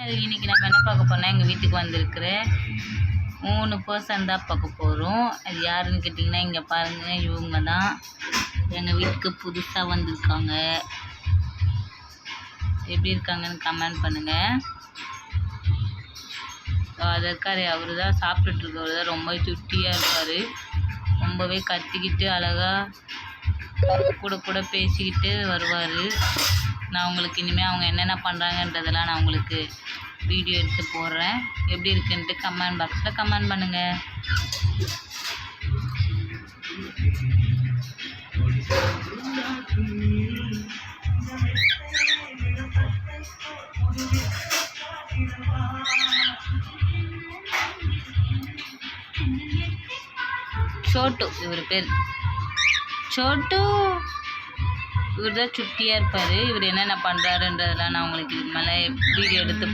இன்னைக்கு நம்ம என்ன பார்க்க போனால் எங்கள் வீட்டுக்கு வந்திருக்கிற 3 பர்சன் தான் பார்க்க போகிறோம். அது யாருன்னு கேட்டிங்கன்னா இங்கே பாருங்கள், இவங்க தான் எங்கள் வீட்டுக்கு புதுசாக வந்திருக்காங்க. எப்படி இருக்காங்கன்னு கமெண்ட் பண்ணுங்கள். அது இருக்கார், அவர் தான் சாப்பிட்டுட்ருக்கவர் தான். ரொம்ப சுட்டியாக இருப்பார். ரொம்பவே கத்திக்கிட்டு அழகாக கூட பேசிக்கிட்டு வருவார். நான் உங்களுக்கு இனிமேல் அவங்க என்னென்ன பண்ணுறாங்கன்றதெல்லாம் நான் உங்களுக்கு வீடியோ எடுத்து போடுறேன். எப்படி இருக்குன்ட்டு கமெண்ட் பாக்ஸில் கமெண்ட் பண்ணுங்கள். சோட்டு இவர் பேர், சோட்டு. இவர் தான் சுட்டியாக இருப்பார். இவர் என்னென்ன பண்ணுறாருன்றதெல்லாம் நான் உங்களுக்கு இதுக்கு மேலே வீடியோ எடுத்து